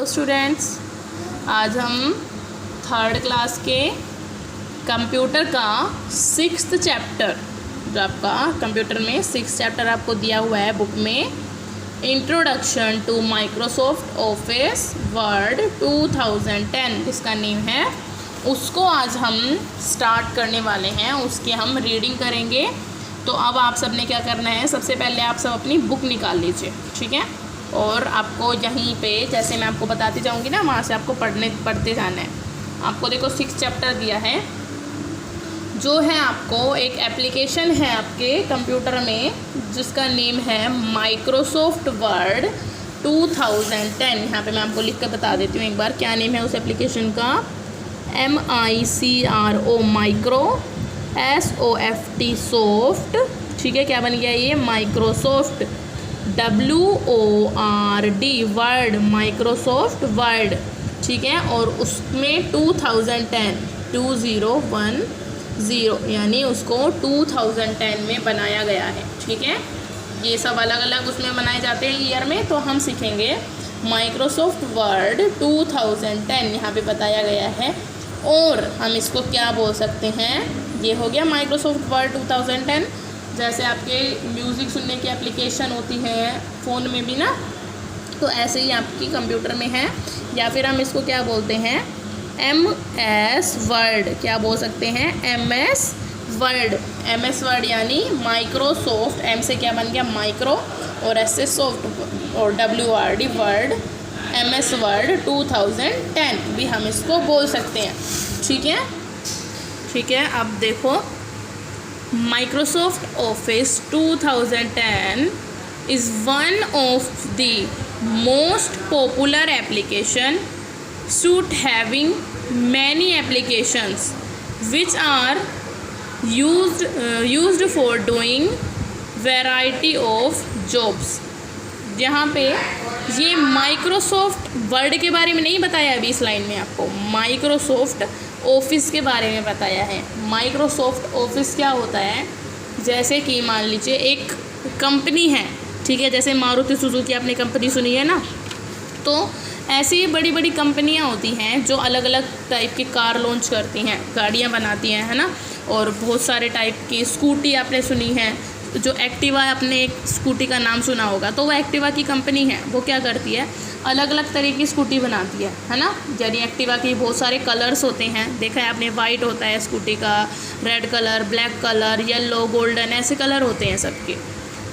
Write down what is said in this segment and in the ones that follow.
Hello students, आज हम third class के कंप्यूटर का 6th चैप्टर, जो आपका कंप्यूटर में 6th चैप्टर आपको दिया हुआ है बुक में, introduction to Microsoft Office Word 2010 जिसका नेम है, उसको आज हम स्टार्ट करने वाले हैं। उसकी हम रीडिंग करेंगे। तो अब आप सब ने क्या करना है, सबसे पहले आप सब अपनी बुक निकाल लीजिए, ठीक है। और आपको यहीं पे जैसे मैं आपको बताती जाऊंगी ना, वहाँ से आपको पढ़ते जाना है। आपको देखो 6th चैप्टर दिया है, जो है आपको एक एप्लीकेशन है आपके कंप्यूटर में जिसका नेम है माइक्रोसॉफ्ट वर्ड 2010। यहाँ पे मैं आपको लिख कर बता देती हूँ एक बार क्या नेम है उस एप्लीकेशन का। MICRO माइक्रो, SOFT सॉफ्ट, ठीक है। क्या बन गया ये Microsoft. WORD word, Microsoft word, ठीक है। और उसमें 2010 2010 यानी उसको 2010 में बनाया गया है, ठीक है। ये सब अलग अलग उसमें बनाए जाते हैं ईयर में। तो हम सीखेंगे माइक्रोसॉफ्ट वर्ड 2010 यहाँ पे बताया गया है। और हम इसको क्या बोल सकते हैं, ये हो गया माइक्रोसॉफ्ट वर्ड 2010। जैसे आपके म्यूज़िक सुनने की एप्लीकेशन होती है फ़ोन में भी ना, तो ऐसे ही आपकी कंप्यूटर में है। या फिर हम इसको क्या बोलते हैं, MS वर्ड, क्या बोल सकते हैं, MS वर्ड। MS वर्ड यानी माइक्रोसॉफ्ट, M से क्या बन गया माइक्रो और S से सॉफ्ट और WORD वर्ड, MS वर्ड 2010 भी हम इसको बोल सकते हैं, ठीक है। ठीक है, अब देखो Microsoft Office 2010 is one of the most popular application suite having many applications which are used for doing variety of jobs। यहाँ पे ये माइक्रोसॉफ्ट वर्ड के बारे में नहीं बताया अभी इस लाइन में, आपको माइक्रोसॉफ्ट ऑफिस के बारे में बताया है। माइक्रोसॉफ्ट ऑफिस क्या होता है, जैसे कि मान लीजिए एक कंपनी है, ठीक है। जैसे मारुति सुजुकी आपने कंपनी सुनी है ना, तो ऐसी ही बड़ी बड़ी कंपनियां होती हैं जो अलग अलग टाइप की कार लॉन्च करती हैं, गाड़ियां बनाती हैं, है ना। और बहुत सारे टाइप की स्कूटी आपने सुनी है, जो एक्टिवा, आपने एक स्कूटी का नाम सुना होगा, तो वो एक्टिवा की कंपनी है। वो क्या करती है, अलग अलग तरह की स्कूटी बनाती है ना। यानी एक्टिवा के बहुत सारे कलर्स होते हैं, देखा है आपने, वाइट होता है स्कूटी का, red colour, black colour, yellow, golden, ऐसे कलर होते हैं सबके,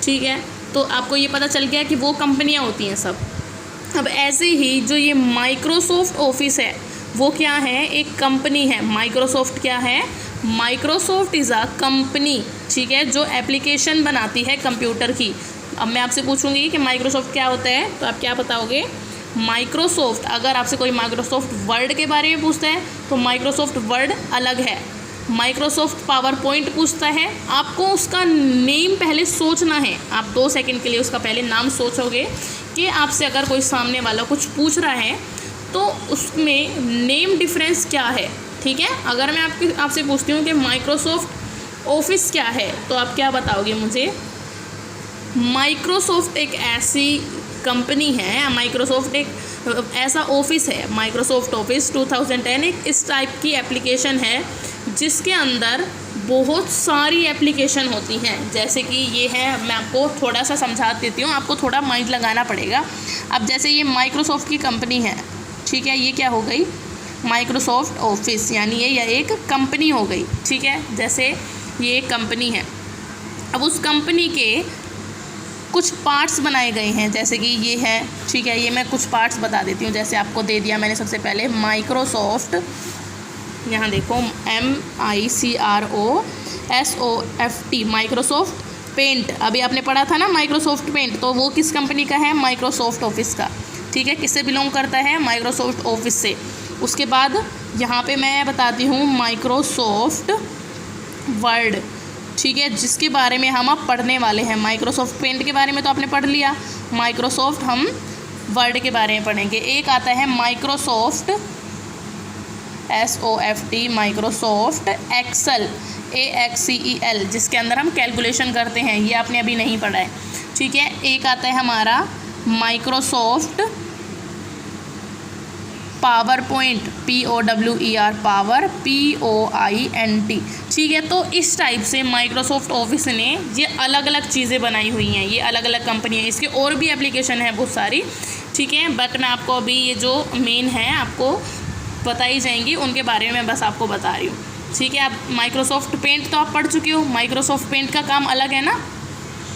ठीक है। तो आपको ये पता चल गया कि वो कंपनियाँ होती हैं सब। अब ऐसे ही जो ये माइक्रोसॉफ्ट ऑफिस है वो क्या है, एक कंपनी है। माइक्रोसॉफ्ट क्या है, माइक्रोसॉफ्ट इज़ अ कंपनी, ठीक है, जो एप्लीकेशन बनाती है कंप्यूटर की। अब मैं आपसे पूछूंगी कि माइक्रोसॉफ्ट क्या होता है, तो आप क्या बताओगे, माइक्रोसॉफ्ट। अगर आपसे कोई माइक्रोसॉफ्ट वर्ड के बारे में पूछता है तो माइक्रोसॉफ्ट वर्ड अलग है। माइक्रोसॉफ्ट पावर पॉइंट पूछता है, आपको उसका नेम पहले सोचना है। आप 2 सेकंड के लिए उसका पहले नाम सोचोगे कि आपसे अगर कोई सामने वाला कुछ पूछ रहा है तो उसमें नेम डिफरेंस क्या है, ठीक है। अगर मैं आपसे पूछती हूँ कि माइक्रोसॉफ्ट ऑफिस क्या है, तो आप क्या बताओगे मुझे। माइक्रोसॉफ्ट एक ऐसी कंपनी है, माइक्रोसॉफ्ट एक ऐसा ऑफिस है। माइक्रोसॉफ्ट ऑफिस 2010 एक इस टाइप की एप्लीकेशन है जिसके अंदर बहुत सारी एप्लीकेशन होती हैं। जैसे कि ये है, मैं आपको थोड़ा सा समझा देती हूँ, आपको थोड़ा माइंड लगाना पड़ेगा। अब जैसे ये माइक्रोसॉफ्ट की कंपनी है, ठीक है, ये क्या हो गई, माइक्रोसॉफ्ट ऑफिस, यानी ये एक कंपनी हो गई, ठीक है। जैसे ये एक कंपनी है, अब उस कंपनी के कुछ पार्ट्स बनाए गए हैं, जैसे कि ये है, ठीक है। ये मैं कुछ पार्ट्स बता देती हूँ। जैसे आपको दे दिया मैंने सबसे पहले माइक्रोसॉफ्ट, यहाँ देखो MICROSOFT माइक्रोसॉफ्ट पेंट, अभी आपने पढ़ा था ना माइक्रोसॉफ्ट पेंट, तो वो किस कंपनी का है, माइक्रोसॉफ्ट ऑफिस का, ठीक है। किससे बिलोंग करता है, माइक्रोसॉफ्ट ऑफिस से। उसके बाद यहाँ पे मैं बताती हूँ माइक्रोसॉफ्ट वर्ड, ठीक है, जिसके बारे में हम अब पढ़ने वाले हैं। माइक्रोसॉफ्ट पेंट के बारे में तो आपने पढ़ लिया, माइक्रोसॉफ्ट हम वर्ड के बारे में पढ़ेंगे। एक आता है Microsoft SOFT, Microsoft Excel, AXCEL, जिसके अंदर हम कैलकुलेशन करते हैं, ये आपने अभी नहीं पढ़ा है, ठीक है। एक आता है हमारा Microsoft power point, POWER, power POINT, ठीक है। तो इस टाइप से माइक्रोसॉफ्ट ऑफिस ने ये अलग अलग चीज़ें बनाई हुई हैं, ये अलग अलग कंपनी है, इसके और भी एप्लीकेशन है बहुत सारी, ठीक है। बट मैं आपको अभी ये जो मेन है आपको बताई जाएंगी, उनके बारे में बस आपको बता रही हूँ, ठीक है। अब माइक्रोसॉफ्ट पेंट तो आप पढ़ चुके हो, माइक्रोसॉफ्ट पेंट का काम अलग है ना,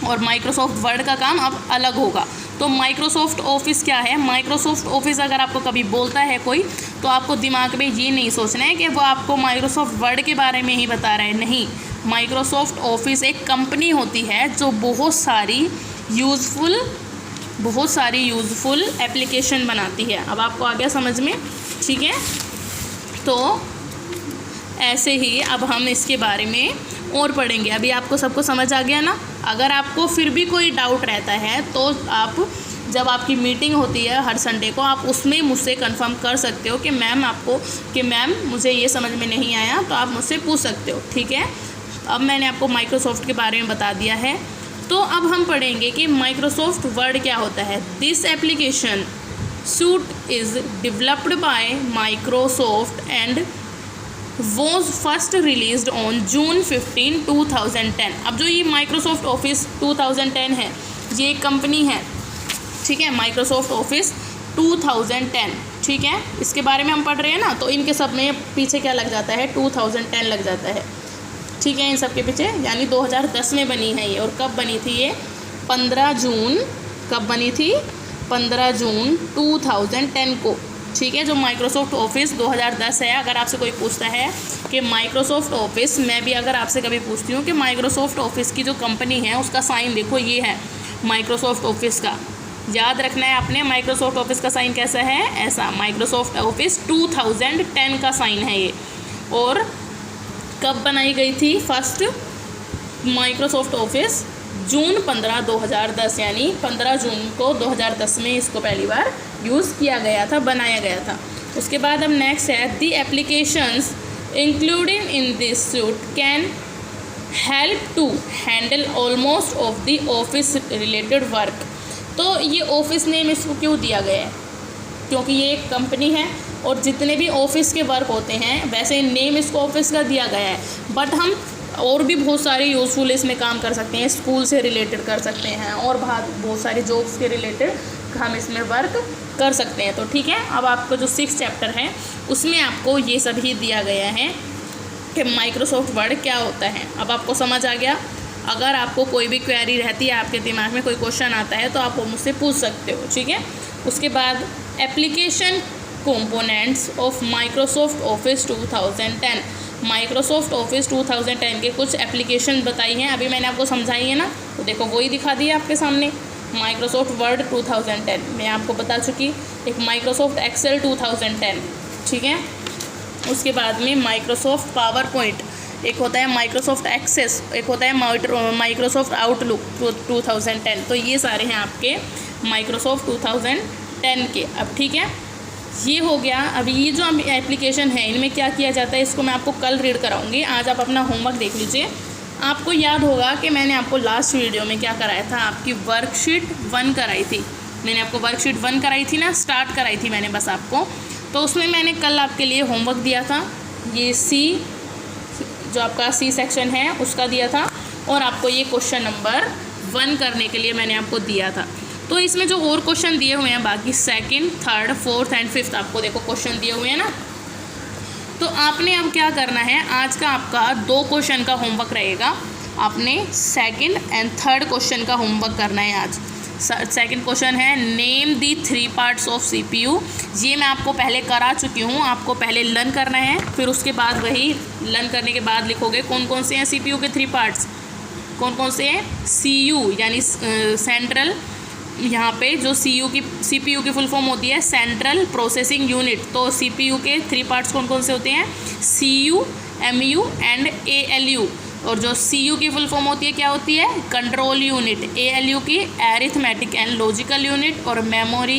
और माइक्रोसॉफ्ट वर्ड का काम अब अलग होगा। तो माइक्रोसॉफ्ट ऑफिस क्या है? माइक्रोसॉफ्ट ऑफिस अगर आपको कभी बोलता है कोई, तो आपको दिमाग में ये नहीं सोचना है कि वो आपको माइक्रोसॉफ्ट वर्ड के बारे में ही बता रहा है, नहीं। माइक्रोसॉफ्ट ऑफिस एक कंपनी होती है जो बहुत सारी यूज़फुल एप्लीकेशन बनाती है। अब आपको आ गया समझ में, ठीक है। तो ऐसे ही अब हम इसके बारे में और पढ़ेंगे। अभी आपको सबको समझ आ गया ना? अगर आपको फिर भी कोई डाउट रहता है तो आप जब आपकी मीटिंग होती है हर संडे को, आप उसमें मुझसे कंफर्म कर सकते हो कि मैम मुझे ये समझ में नहीं आया, तो आप मुझसे पूछ सकते हो, ठीक है। अब मैंने आपको माइक्रोसॉफ्ट के बारे में बता दिया है। तो अब हम पढ़ेंगे कि माइक्रोसॉफ्ट वर्ड क्या होता है। This application suit is developed by Microsoft and was first released on June 15, 2010। अब जो ये माइक्रोसॉफ्ट ऑफिस 2010 है, ये एक कंपनी है, ठीक है। माइक्रोसॉफ्ट ऑफिस 2010, ठीक है, इसके बारे में हम पढ़ रहे हैं ना, तो इनके सब में पीछे क्या लग जाता है? 2010 लग जाता है, ठीक है। इन सब के पीछे, यानी 2010 में बनी है ये। और कब बनी थी ये? 15 जून। कब बनी थी? 15 जून 2010 को, ठीक है। जो माइक्रोसॉफ्ट ऑफिस 2010 है। अगर आपसे कोई पूछता है कि माइक्रोसॉफ्ट ऑफिस, मैं भी अगर आपसे कभी पूछती हूँ कि माइक्रोसॉफ्ट ऑफिस की जो कंपनी है उसका साइन देखो, ये है माइक्रोसॉफ्ट ऑफिस का, याद रखना है आपने। माइक्रोसॉफ्ट ऑफिस का साइन कैसा है? ऐसा। माइक्रोसॉफ्ट ऑफिस 2010 का साइन है ये। और कब बनाई गई थी फर्स्ट माइक्रोसॉफ्ट ऑफिस? जून 15, 2010, यानी 15 जून को 2010 में इसको पहली बार यूज़ किया गया था, बनाया गया था। उसके बाद अब नेक्स्ट है, the applications included in this suite can help to handle almost of the office related work. तो ये ऑफिस नेम इसको क्यों दिया गया है? क्योंकि ये एक कंपनी है और जितने भी ऑफिस के वर्क होते हैं वैसे नेम इसको ऑफिस का दिया गया है। बट हम और भी बहुत सारे यूज़फुल इसमें काम कर सकते हैं, स्कूल से रिलेटेड कर सकते हैं, और बहुत सारे जॉब्स के रिलेटेड हम इसमें वर्क कर सकते हैं। तो ठीक है, अब आपका जो 6th चैप्टर है उसमें आपको ये सभी दिया गया है कि माइक्रोसॉफ्ट वर्ड क्या होता है। अब आपको समझ आ गया। अगर आपको कोई भी क्वेरी रहती है, आपके दिमाग में कोई क्वेश्चन आता है, तो आप वो मुझसे पूछ सकते हो, ठीक है। उसके बाद application components of Microsoft office 2010। Microsoft office 2010 के कुछ एप्लीकेशन बताई हैं, अभी मैंने आपको समझाई है ना, तो देखो वही दिखा दिया आपके सामने। माइक्रोसॉफ्ट वर्ड 2010 मैं आपको बता चुकी, एक माइक्रोसॉफ्ट एक्सेल 2010, ठीक है। उसके बाद में माइक्रोसॉफ्ट पावर पॉइंट, एक होता है माइक्रोसॉफ्ट एक्सेस, एक होता है माइक्रोसॉफ्ट आउटलुक 2010। तो ये सारे हैं आपके माइक्रोसॉफ्ट 2010 के। अब ठीक है, ये हो गया। अभी ये जो एप्लीकेशन है इनमें क्या किया जाता है इसको मैं आपको कल रीड कराऊंगी। आज आप अपना होमवर्क देख लीजिए। आपको याद होगा कि मैंने आपको लास्ट वीडियो में क्या कराया था, आपकी वर्कशीट 1 कराई थी। मैंने आपको वर्कशीट 1 कराई थी ना, स्टार्ट कराई थी मैंने बस आपको। तो उसमें मैंने कल आपके लिए होमवर्क दिया था, ये सी जो आपका सी सेक्शन है उसका दिया था, और आपको ये क्वेश्चन नंबर 1 करने के लिए मैंने आपको दिया था। तो इसमें जो और क्वेश्चन दिए हुए हैं बाकी 2nd, 3rd, 4th and 5th आपको देखो क्वेश्चन दिए हुए हैं ना। तो आपने अब क्या करना है, आज का आपका 2 क्वेश्चन का होमवर्क रहेगा। आपने 2nd एंड 3rd क्वेश्चन का होमवर्क करना है आज। 2nd क्वेश्चन है name the 3 parts of CPU। ये मैं आपको पहले करा चुकी हूँ, आपको पहले लर्न करना है, फिर उसके बाद वही लर्न करने के बाद लिखोगे कौन कौन से हैं CPU के 3 पार्ट्स, कौन कौन से हैं। CU यानी सेंट्रल, यहाँ पे जो CPU की फुल फॉर्म होती है सेंट्रल प्रोसेसिंग यूनिट। तो CPU के 3 पार्ट्स कौन कौन से होते हैं, CU, MU एंड ALU। और जो CU की फुल फॉर्म होती है क्या होती है, कंट्रोल यूनिट। ALU की एरिथमेटिक एंड लॉजिकल यूनिट, और मेमोरी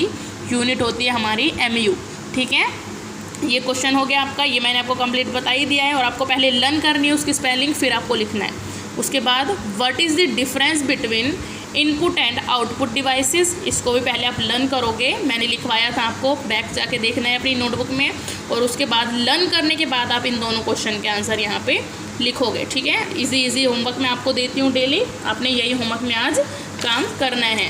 यूनिट होती है हमारी MU। ठीक है, ये क्वेश्चन हो गया आपका, ये मैंने आपको कंप्लीट बता ही दिया है, और आपको पहले लर्न करनी है उसकी स्पेलिंग, फिर आपको लिखना है। उसके बाद what is the difference between input and output devices, इसको भी पहले आप लर्न करोगे, मैंने लिखवाया था आपको, बैक जाके देखना है अपनी नोटबुक में, और उसके बाद लर्न करने के बाद आप इन दोनों क्वेश्चन के आंसर यहाँ पे लिखोगे, ठीक है। इजी होमवर्क मैं आपको देती हूँ डेली, आपने यही होमवर्क में आज काम करना है।